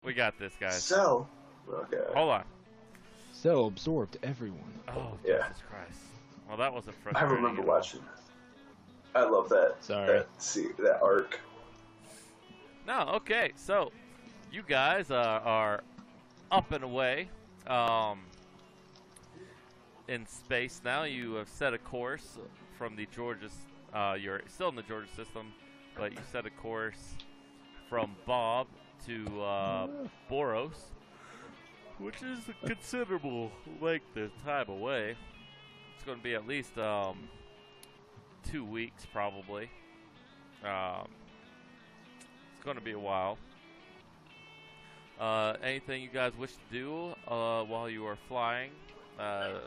We got this, guys. So, okay. Hold on. So absorbed everyone. Oh, Yeah. Jesus Christ. Well, that wasn't I frustrating. remember at all. watching. I love that. Sorry. That arc. No, okay. So, you guys are up and away in space now. You have set a course from the Georgia. You're still in the Georgia system, but you set a course from Bob to Boros, which is a considerable length of time away. It's going to be at least 2 weeks, probably. It's going to be a while. Anything you guys wish to do while you are flying the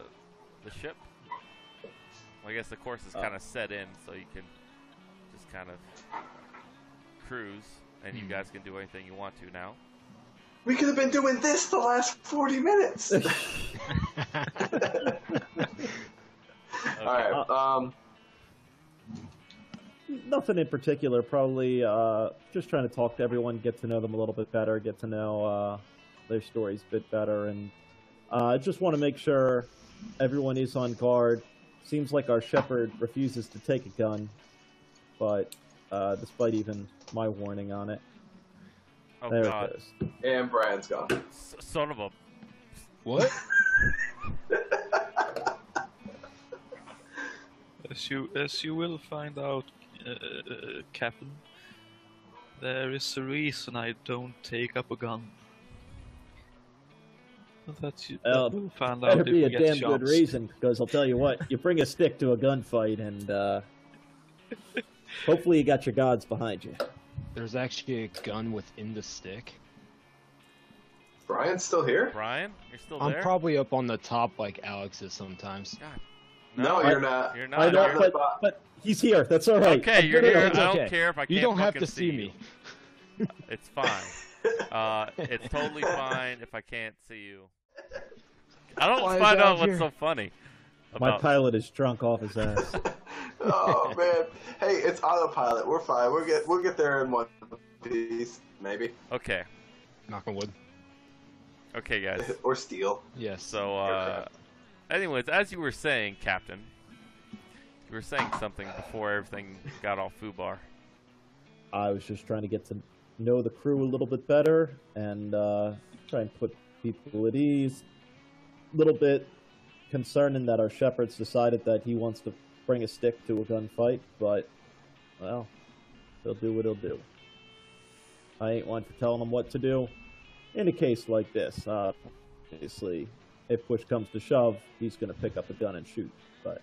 ship? Well, I guess the course is kind of set in, so you can just kind of cruise, and you guys can do anything you want to now. We could have been doing this the last 40 minutes. Okay. All right. Nothing in particular. Probably just trying to talk to everyone, get to know them a little bit better, get to know their stories a bit better, and I just want to make sure everyone is on guard. Seems like our shepherd refuses to take a gun, but despite even my warning on it. Oh, there God. it goes. And Brian's gone. Son of a... What? As you will find out, Captain, there is a reason I don't take up a gun. That you'll find out Better if be we a get damn shots. good reason, because I'll tell you what, you bring a stick to a gunfight, and hopefully you got your gods behind you. There's actually a gun within the stick. Brian's still here? Brian, you're still I'm there? probably up on the top like Alex is sometimes. God. No, you're not. You're I not. know, but he's here. That's all right. Okay, I'm you're good here. at I it. don't okay. care if I can't You don't have fucking to see me. It's fine. It's totally fine if I can't see you. I don't Why is find that out what's here? so funny My about... pilot is drunk off his ass. Oh man. Hey, it's autopilot. We're fine. We'll get there in one piece, maybe. Okay. Knock on wood. Okay, guys. Or steel. Yes. So, anyways, as you were saying, Captain, you were saying something before everything got all foobar. I was just trying to get to know the crew a little bit better and try and put people at ease. A little bit concerning that our shepherd's decided that he wants to bring a stick to a gunfight, but, well, he'll do what he'll do. I ain't one for telling him what to do. In a case like this, obviously, if push comes to shove, he's going to pick up a gun and shoot, but...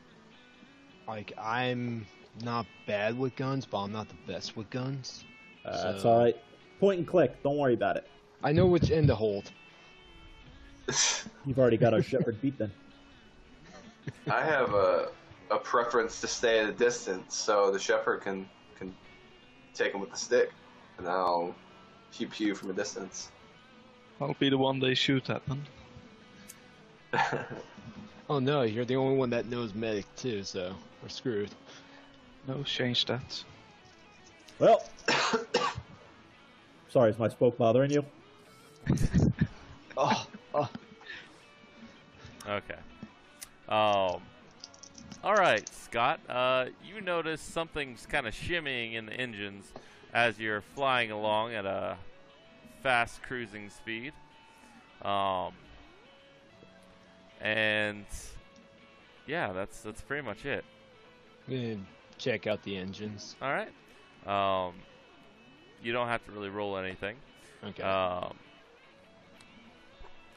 Like, I'm not bad with guns, but I'm not the best with guns. That's So- all right. Point and click. Don't worry about it. I know which end to hold. You've already got our shepherd beat then. I have a preference to stay at a distance, so the shepherd can take him with the stick, and I'll pew pew from a distance. I'll be the one they shoot at them. Oh no, you're the only one that knows medic too, so we're screwed. No, change that. Well, sorry, is my spoke bothering you? Oh, Okay. All right, Scott. You notice something's kind of shimmying in the engines as you're flying along at a fast cruising speed. And yeah, that's pretty much it. I'm gonna check out the engines. All right. You don't have to really roll anything. Okay.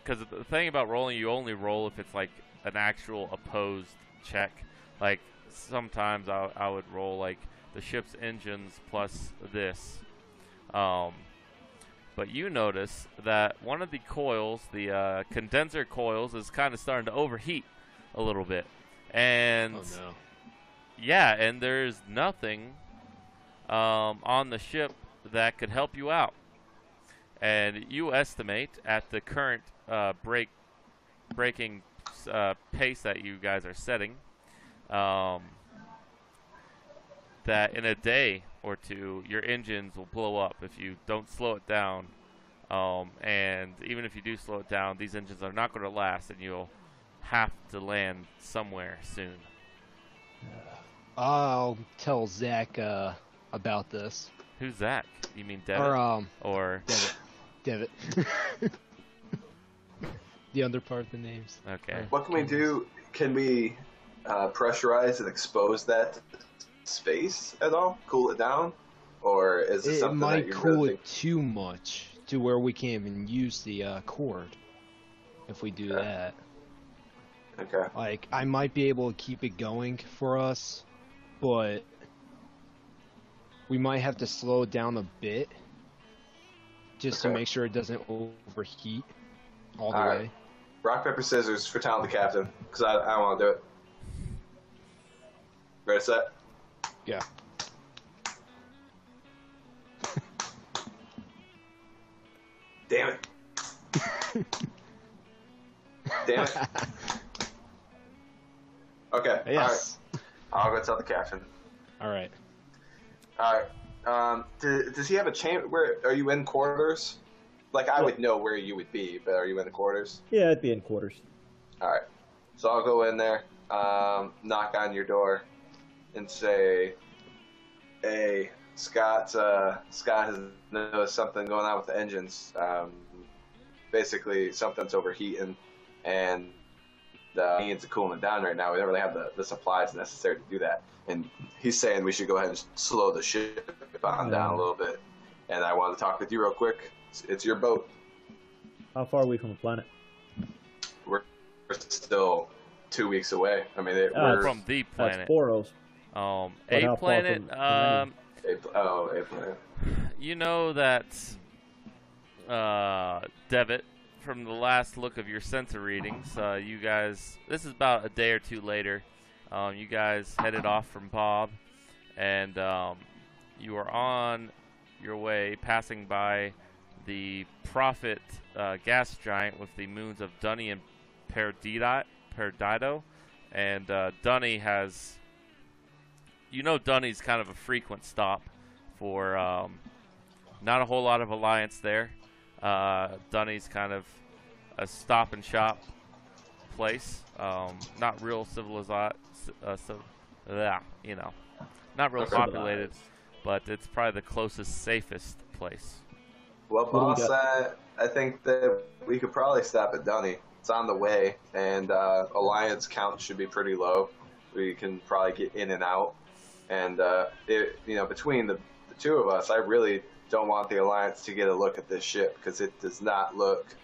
Because the thing about rolling, you only roll if it's like an actual opposed check. Like sometimes I would roll like the ship's engines plus this. But you notice that one of the coils, the condenser coils, is kind of starting to overheat a little bit. And Oh no. yeah, and there's nothing on the ship that could help you out. And you estimate at the current braking pace that you guys are setting, that in a day or two, your engines will blow up if you don't slow it down And even if you do slow it down, these engines are not going to last, and you'll have to land somewhere soon. I'll tell Zach about this. Who's Zach? You mean Devitt? Or Devitt. The under part of the names. Okay. What can we do? Can we pressurize and expose that space at all? Cool it down? Or is it something that you might cool really it too much to where we can't even use the cord if we do that. Okay. Like, I might be able to keep it going for us, but we might have to slow it down a bit just to make sure it doesn't overheat all the way. Rock, paper, scissors for Talent the Captain, because I want to do it. Ready, set? Yeah. Damn it. Damn it. Okay. Yes. All right. I'll go tell the captain. All right. All right. Does he have a chamber? Where are you in quarters? Like, I would know where you would be, but are you in the quarters? Yeah, I'd be in quarters. All right. So I'll go in there, knock on your door, and say, "Hey, Scott has noticed something going on with the engines. Basically, something's overheating, and he needs to cool it down right now. We don't really have the supplies necessary to do that. And he's saying we should go ahead and slow the ship on down a little bit. And I want to talk with you real quick. It's your boat. How far are we from the planet? We're still 2 weeks away. I mean, we're from the planet. That's Boros. A planet. A planet. You know that Devitt, from the last look of your sensor readings, you guys, this is about a day or two later, you guys headed off from Bob, and you are on your way, passing by the Prophet gas giant with the moons of Donnie and Perdido, and Donnie has, Donnie's kind of a frequent stop for not a whole lot of alliance there. Donnie's kind of a stop and shop place, not real civilized, not real populated, but it's probably the closest, safest place. Well, boss, I think that we could probably stop at Donnie. It's on the way, and alliance count should be pretty low. We can probably get in and out, and between the two of us, I really don't want the alliance to get a look at this ship because it does not look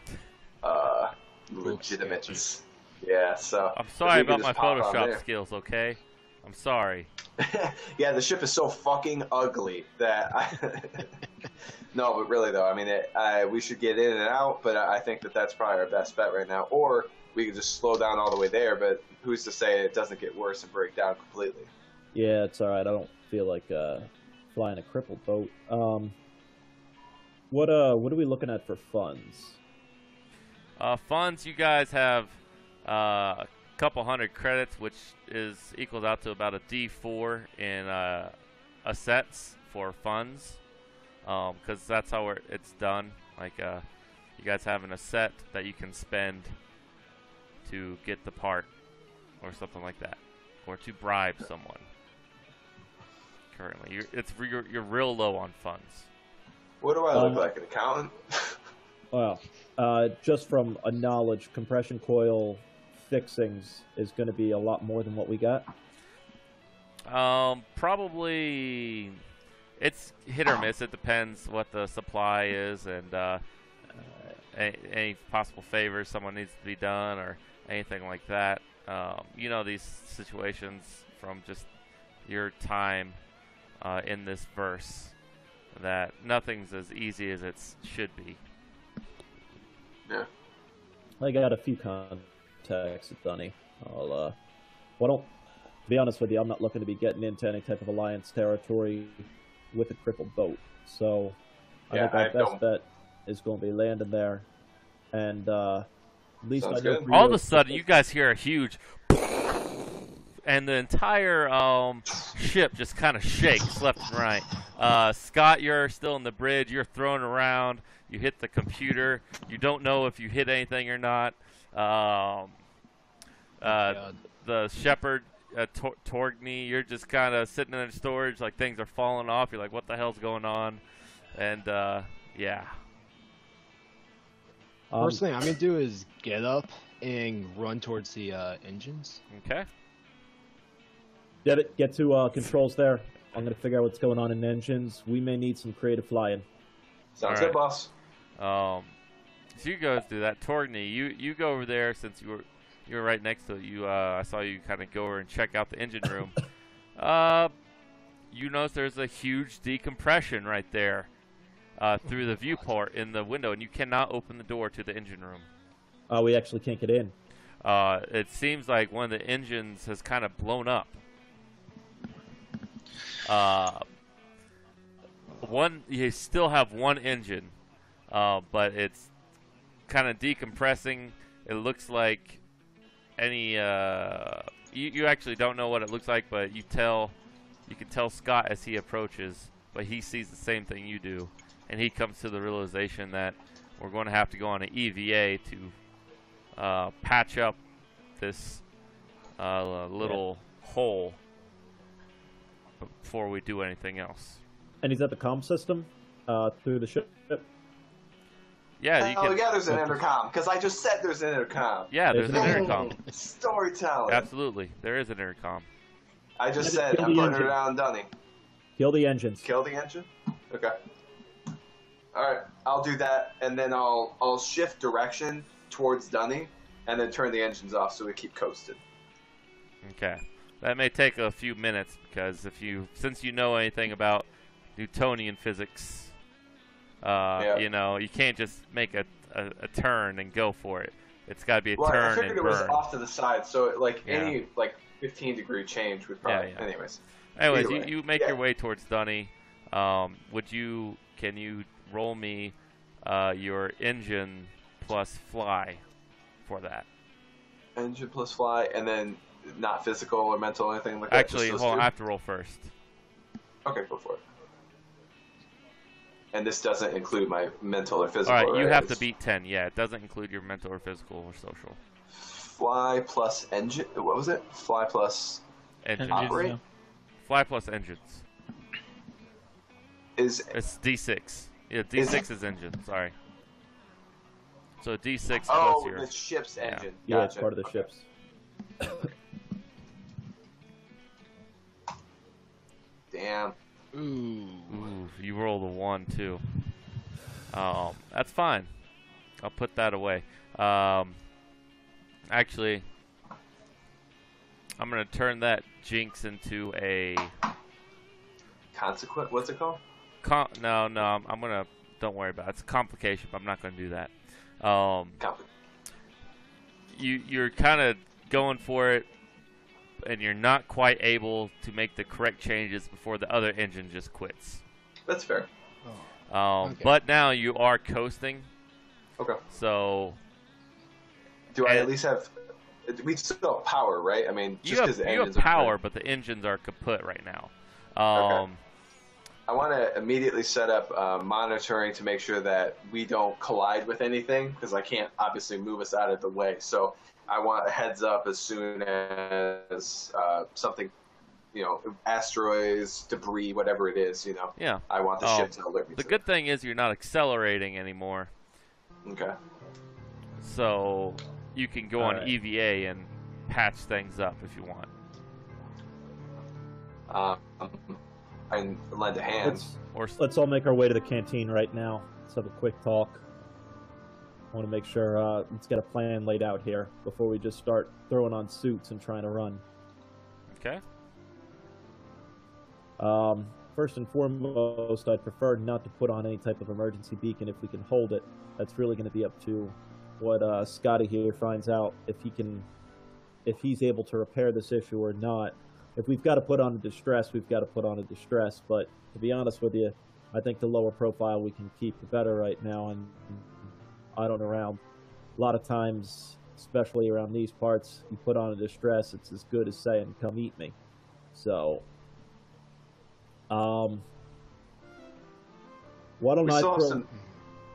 legitimate. Yeah, so I'm sorry about my Photoshop skills. Okay, I'm sorry. Yeah, the ship is so fucking ugly that no, but really though, I mean, we should get in and out, but I think that's probably our best bet right now. Or we could just slow down all the way there, but who's to say it doesn't get worse and break down completely? Yeah, it's all right. I don't feel like flying a crippled boat. What are we looking at for funds? Funds, you guys have a couple hundred credits, which equals out to about a D4 in assets for funds, because that's how it's done. Like, you guys have an asset that you can spend to get the part, or something like that, or to bribe someone. Currently, you're real low on funds. What do I look like, an accountant? Well, just from a knowledge, compression coil fixings is going to be a lot more than what we got. Probably, it's hit or miss. It depends what the supply is and any possible favors someone needs to be done or anything like that. These situations from just your time in this verse, that nothing's as easy as it should be. Yeah. I got a few contacts at Donnie. To be honest with you, I'm not looking to be getting into any type of alliance territory with a crippled boat. So I think our best bet is going to be landing there. And at least I know all of a sudden, you guys hear a huge and the entire ship just kind of shakes left and right. Scott, you're still in the bridge. You're thrown around. You hit the computer. You don't know if you hit anything or not. The shepherd, Torgny, you're just kind of sitting in storage like things are falling off. You're like, what the hell's going on? And, yeah. First thing I'm going to do is get up and run towards the engines. Okay. Get to controls there. I'm going to figure out what's going on in engines. We may need some creative flying. Sounds good, boss. So you guys do that. Torgny, you go over there since you were right next to it. I saw you kind of go over and check out the engine room. You notice there's a huge decompression right there through the viewport in the window, and you cannot open the door to the engine room. We actually can't get in. It seems like one of the engines has kind of blown up. You still have one engine, but it's kind of decompressing. It looks like you actually don't know what it looks like, but you can tell Scott as he approaches, but he sees the same thing you do, and he comes to the realization that we're going to have to go on an EVA to patch up this little hole before we do anything else. And he's at the comm system through the ship? Yeah, you can. Yeah, there's an intercom, because I just said there's an intercom. Yeah, there's an intercom. Storytelling. Absolutely, there is an intercom. I just said I'm putting her down, Donnie. Kill the engines. Kill the engine? Okay. Alright, I'll do that, and then I'll shift direction towards Donnie, and then turn the engines off so we keep coasting. Okay. That may take a few minutes, because since you know anything about Newtonian physics, you know, you can't just make a turn and go for it. It's got to be a turn I figured and it was burn. off to the side, so any 15-degree change would probably. Yeah. Anyways, you make your way towards Donnie. Can you roll me your engine plus fly for that? Engine plus fly, and then not physical or mental or anything like that. Actually, hold on, I have to roll first. Okay, go for it. And this doesn't include my mental or physical. All right, you have to beat 10. Yeah, it doesn't include your mental or physical or social. Fly plus engine. What was it? Fly plus engines. Operate. Yeah. Fly plus engines. It's D6. Yeah, D6 is engine. Sorry. So D6 plus your. The ship's engine. Yeah, Gotcha. it's part of the ships. Damn. Ooh. You rolled a 1 too. That's fine. I'll put that away. Actually, I'm gonna turn that jinx into a Consequent. What's it called? No. I'm gonna. Don't worry about it. It's a complication, but I'm not gonna do that. You're kind of going for it, and you're not quite able to make the correct changes before the other engine just quits. That's fair. Okay. But now you are coasting. Okay. So. Do I at least have? We still have power, right? I mean, just because the engines you have power, are but the engines are kaput right now. Okay. I want to immediately set up monitoring to make sure that we don't collide with anything, because I can't obviously move us out of the way. So I want a heads up as soon as something, asteroids, debris, whatever it is, Yeah. I want the ship to alert me. The good thing is you're not accelerating anymore. Okay. So you can go on EVA and patch things up if you want. I can lend a hand. Let's all make our way to the canteen right now. Let's have a quick talk. I want to make sure let's get a plan laid out here before we just start throwing on suits and trying to run. Okay. First and foremost, I'd prefer not to put on any type of emergency beacon if we can hold it. That's really going to be up to what Scotty here finds out if he's able to repair this issue or not. If we've got to put on a distress, we've got to put on a distress. But to be honest with you, I think the lower profile we can keep, the better right now. And I don't know, around a lot of times, especially around these parts, you put on a distress, it's as good as saying, come eat me. So, why don't I throw...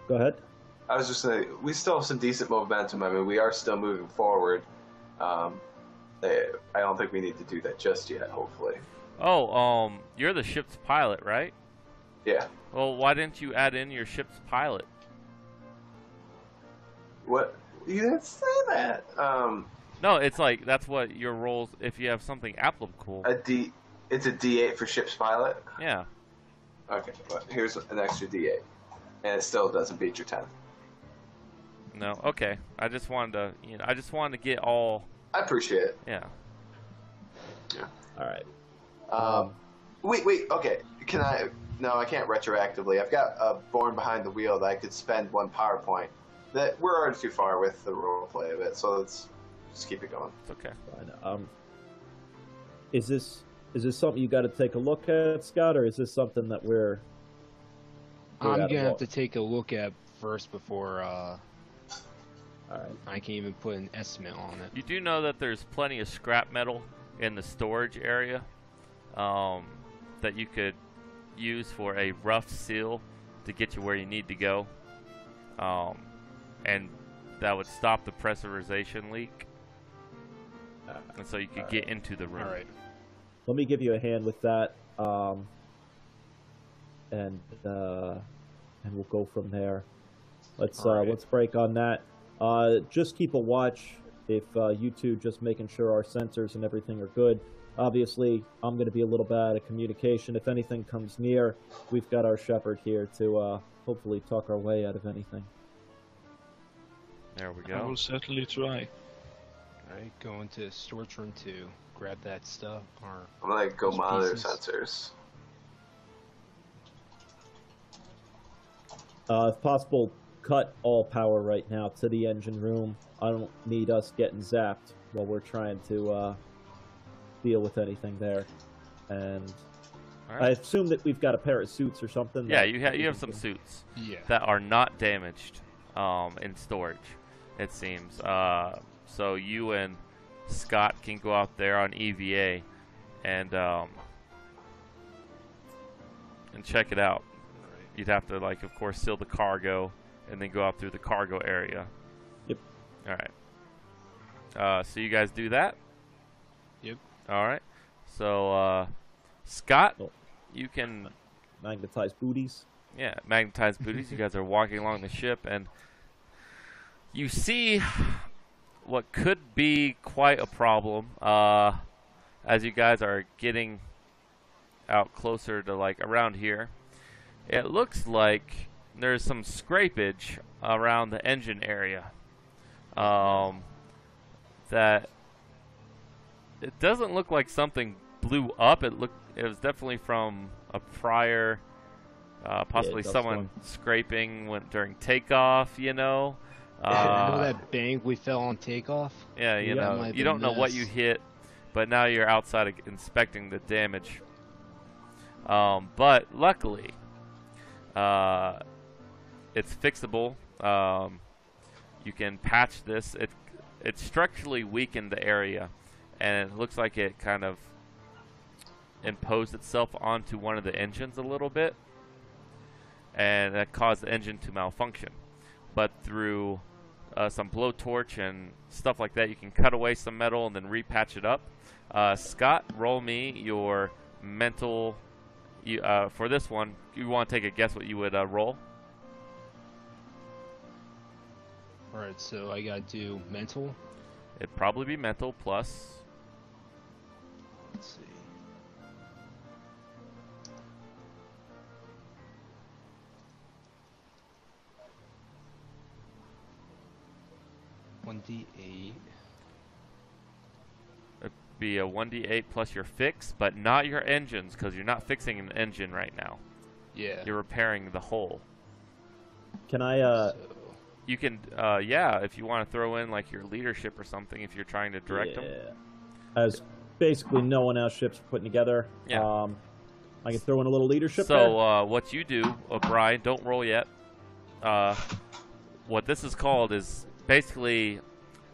Go ahead. I was just saying, we still have some decent momentum. I mean, we are still moving forward. I don't think we need to do that just yet, hopefully. Oh, you're the ship's pilot, right? Yeah. Well, why didn't you add in your ship's pilot? What? You didn't say that. No, it's like that's what your roles. If you have something applicable. It's a D8 for ship's pilot? Yeah. Okay, but here's an extra D8. And it still doesn't beat your 10. No, okay. I just wanted to get all. I appreciate it. Yeah. Yeah. All right. Wait, okay. Can I? No, I can't retroactively. I've got a Born Behind the Wheel that I could spend one PowerPoint. That we're already too far with the role play of it, so let's just keep it going. It's okay. Fine. Is this something you got to take a look at, Scott, or is this something that we're I'm gonna have to take a look at first before All right. I can even put an estimate on it. You do know that there's plenty of scrap metal in the storage area that you could use for a rough seal to get you where you need to go, and that would stop the pressurization leak, and so you could get into the room. All right. Let me give you a hand with that, and we'll go from there. Let's break on that. Just keep a watch if you two just making sure our sensors and everything are good. Obviously, I'm going to be a little bad at communication. If anything comes near, we've got our shepherd here to hopefully talk our way out of anything. There we I go. will certainly try. Alright, go into storage room 2, grab that stuff, or I'm gonna go those monitor pieces. sensors. If possible, cut all power right now to the engine room. I don't need us getting zapped while we're trying to deal with anything there. And All I right. assume that we've got a pair of suits or something. Yeah, that you have some suits Yeah. that are not damaged in storage, it seems. So you and Scott can go out there on EVA and check it out. You'd have to, like, of course, seal the cargo and then go out through the cargo area. Yep. All right. So you guys do that? Yep. All right. So, Scott, Oh. you can, Magnetized booties. yeah, magnetize booties. You guys are walking along the ship, and you see what could be quite a problem as you guys are getting out closer to, like, around here. It looks like there's some scrapage around the engine area. That it doesn't look like something blew up. It was definitely from a prior, possibly that's someone scraping during takeoff. You know. You know that bank we fell on takeoff? Yeah, you Yeah, know, might you be don't know what this. you hit, but now you're outside inspecting the damage. But luckily, it's fixable. You can patch this. It structurally weakened the area, and it looks like it kind of imposed itself onto one of the engines a little bit, and that caused the engine to malfunction. But through some blowtorch and stuff like that, you can cut away some metal and then repatch it up. Scott, roll me your mental. For this one, you want to take a guess what you would roll? Alright, so I gotta do mental. It'd probably be mental plus. Let's see. $1d8. It'd be a 1d8 plus your fix, but not your engines, because you're not fixing an engine right now. Yeah. You're repairing the hull. Can I So, You can, yeah, if you want to throw in like your leadership or something, if you're trying to direct them. As basically no one else ships putting together. Yeah. I can throw in a little leadership there. So what you do, Brian, don't roll yet. What this is called is basically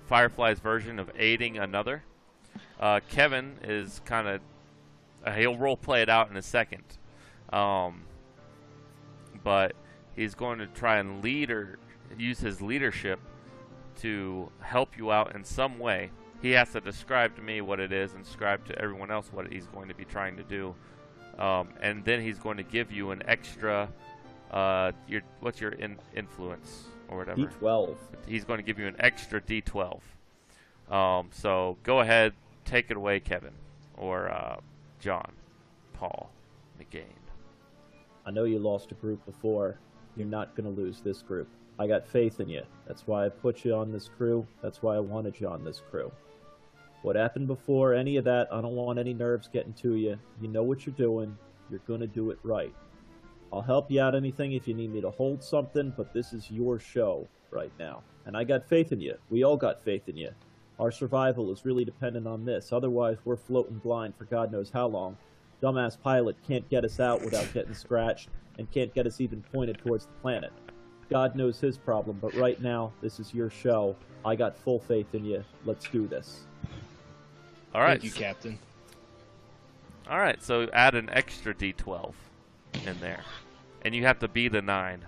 Firefly's version of aiding another. Kevin is kind of he'll role play it out in a second, but he's going to try and use his leadership to help you out in some way. He has to describe to me what it is and describe to everyone else what he's going to be trying to do. And then he's going to give you an extra, what's your influence or whatever? D12. He's going to give you an extra D12. So go ahead, take it away, Kevin, or John, Paul, McGain. I know you lost a group before. You're not going to lose this group. I got faith in you. That's why I put you on this crew. That's why I wanted you on this crew. What happened before, any of that, I don't want any nerves getting to you. You know what you're doing. You're going to do it right. I'll help you out anything if you need me to hold something, but this is your show right now. And I got faith in you. We all got faith in you. Our survival is really dependent on this. Otherwise, we're floating blind for God knows how long. Dumbass pilot can't get us out without getting scratched and can't get us even pointed towards the planet. God knows his problem, but right now, this is your show. I got full faith in you. Let's do this. All right. Thank you, Captain. All right, so add an extra D12 in there, and you have to beat a 9.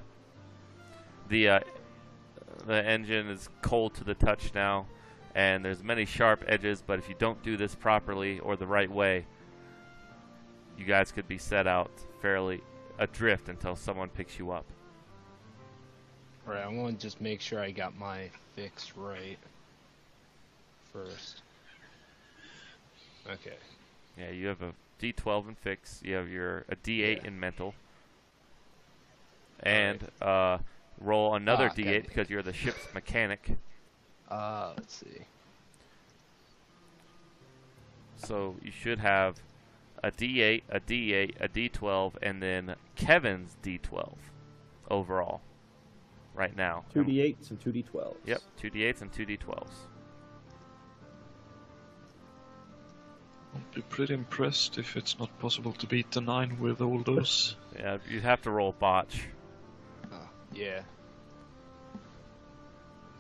The engine is cold to the touch now, and there's many sharp edges, but if you don't do this properly or the right way, you guys could be set out fairly adrift until someone picks you up. All right, I want to just make sure I got my fix right first. Okay. Yeah, you have a D12 in fix. You have a D8 in mental. And roll another D8 because you're the ship's mechanic. Let's see. So you should have a D8, a D8, a D12, and then Kevin's D12 overall right now. 2 D8s and 2 D12s. Yep, 2 D8s and 2 D12s. I'll be pretty impressed if it's not possible to beat the 9 with all those. Yeah, you'd have to roll botch. Yeah.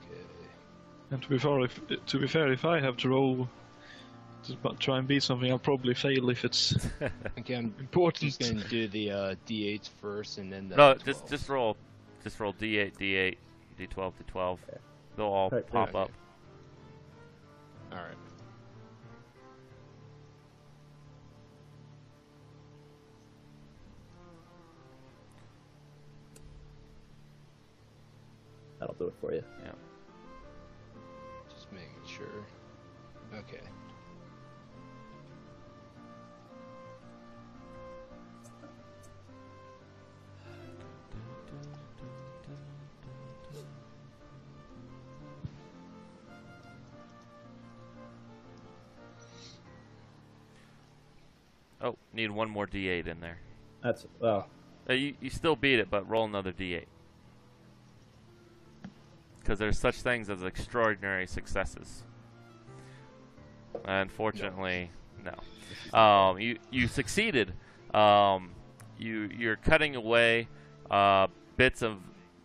Okay. And to be fair, if I have to roll to try and beat something, I'll probably fail if it's Okay, I'm important. just gonna do the D8s first, and then the No, D12s. just roll D8, D8, D12, D12. Okay. They'll all Okay, pop okay. up. All right. That'll do it for you. Yeah. Just making sure. Okay. Oh, need one more D8 in there. That's You still beat it, but roll another D8. Because there's such things as extraordinary successes. Unfortunately, no. You succeeded. You're cutting away bits of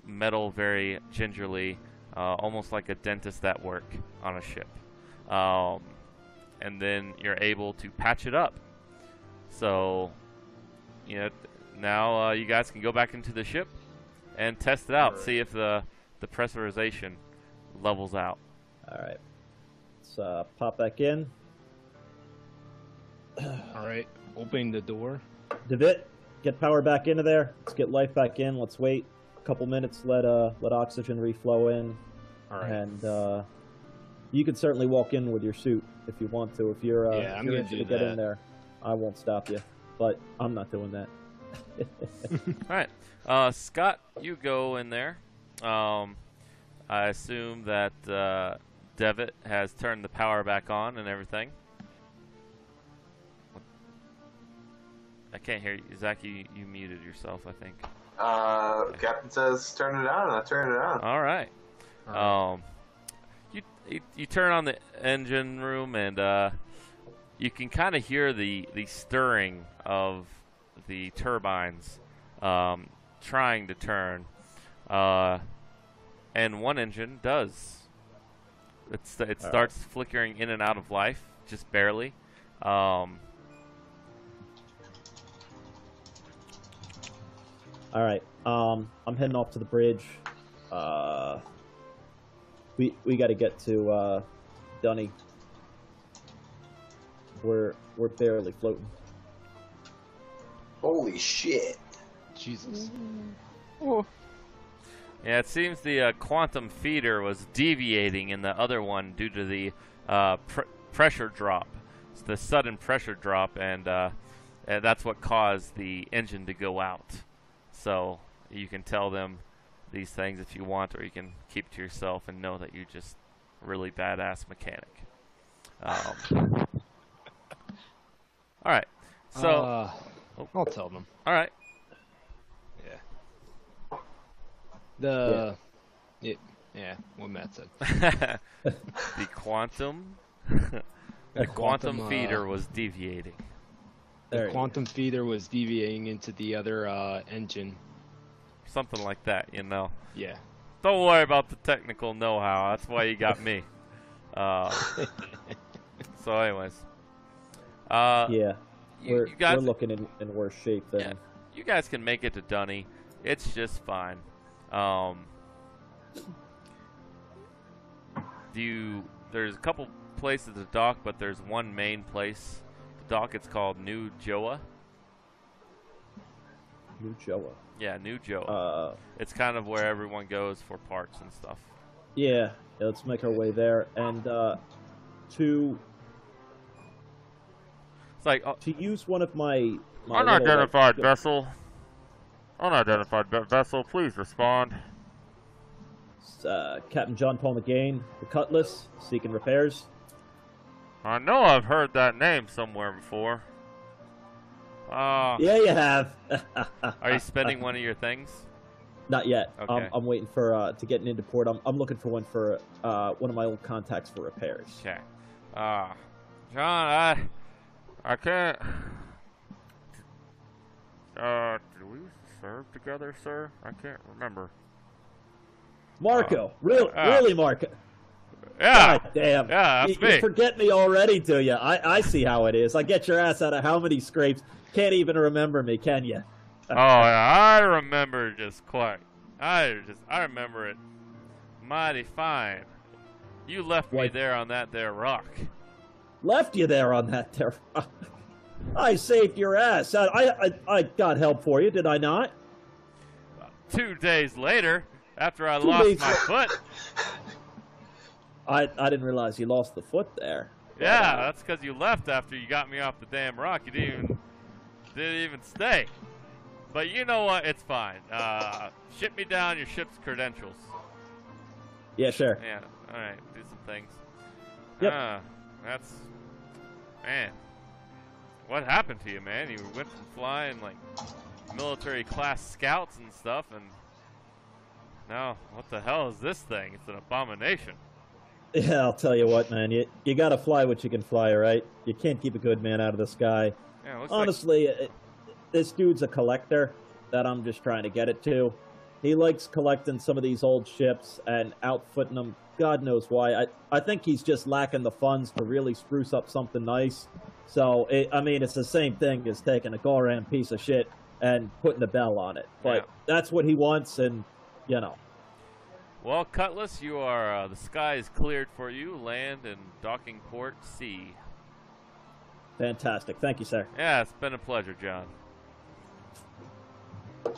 metal very gingerly, almost like a dentist at work on a ship. And then you're able to patch it up. So, now you guys can go back into the ship and test it out. See if the pressurization levels out. Alright. Let's pop back in. All right. Opening the door. Devitt, get power back into there. Let's get life back in. Let's wait a couple minutes, let oxygen reflow in. All right. And you can certainly walk in with your suit if you want to. If you're, Yeah, I'm you're gonna itching do to get that. in there, I won't stop you. But I'm not doing that. All right. Scott, you go in there. I assume that Devitt has turned the power back on and everything. I can't hear you. Zach, you muted yourself, I think. Captain says turn it on, and I turn it on. All right. You turn on the engine room, and you can kind of hear the stirring of the turbines trying to turn. And one engine does. It starts flickering in and out of life, just barely. Alright, I'm heading off to the bridge. We got to get to Donnie. We're barely floating. Holy shit. Jesus. Yeah, it seems the quantum feeder was deviating in the other one due to the pressure drop. It's the sudden pressure drop, and that's what caused the engine to go out. So you can tell them these things if you want, or you can keep to yourself and know that you're just a really badass mechanic. All right. So I'll tell them. all right. Yeah. Yeah, what Matt said. The quantum feeder was deviating. The quantum feeder was deviating into the other engine. Something like that, you know. Yeah. Don't worry about the technical know-how. That's why you got me. So, anyways, Yeah, you we're guys, looking in worse shape than. yeah, you guys can make it to Donnie. It's just fine. There's a couple places to dock, but there's one main place to dock. It's called New Joa. New Joa. Yeah, New Joa. It's kind of where everyone goes for parts and stuff. Yeah, let's make our way there. And to It's like to use one of my unidentified vessel. Unidentified vessel, please respond. Captain John Paul McGain, the Cutlass, seeking repairs. I know I've heard that name somewhere before. Yeah, you have. Are you spending one of your things? Not yet. Okay. I'm waiting for to get into port. I'm looking for one for one of my old contacts for repairs. Okay. John, I can't. Did we serve together, sir? I can't remember. Marco, really, Marco. Yeah. God damn. Yeah, that's me. You forget me already, do you? I see how it is. I get your ass out of how many scrapes. Can't even remember me, can you? Oh, yeah, I remember just quite. I remember it mighty fine. You left me there on that there rock. Left you there on that there rock? I saved your ass. I got help for you, did I not? 2 days later, after I lost my foot. I didn't realize you lost the foot there. Yeah, that's because you left after you got me off the damn rock. You didn't even stay. But you know what? It's fine. Ship me down your ship's credentials. Yeah, sure. Yeah, all right. Do some things. Yep. That's... Man. What happened to you, man? You went from flying, like, military-class scouts and stuff, and... Now, what the hell is this thing? It's an abomination. Yeah, I'll tell you what, man. You gotta fly what you can fly, right? You can't keep a good man out of the sky. Yeah, honestly, this dude's a collector that I'm just trying to get it to. He likes collecting some of these old ships and outfitting them. God knows why. I think he's just lacking the funds to really spruce up something nice. So, it's the same thing as taking a Goran piece of shit and putting a bell on it. But that's what he wants, and, you know. Well, Cutlass, you are, the sky is cleared for you. Land and docking port C. Fantastic. Thank you, sir. Yeah, it's been a pleasure, John. All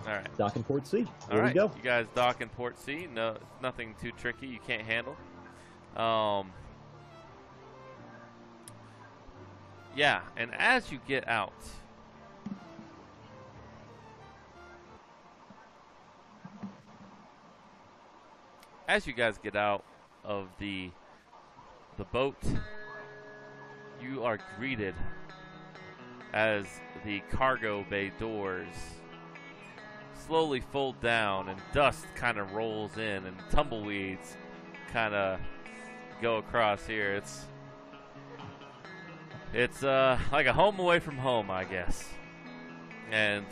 right. Docking port C. There All we go. You guys dock in port C. No, nothing too tricky you can't handle. Yeah, and as you get out, as you guys get out of the boat, you are greeted as the cargo bay doors slowly fold down and dust kind of rolls in and tumbleweeds kind of go across here. It's like a home away from home, I guess. And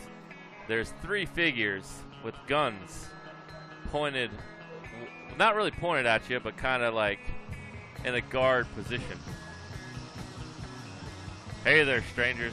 there's 3 figures with guns pointed, not really pointed at you, but kind of like in a guard position. Hey there, strangers.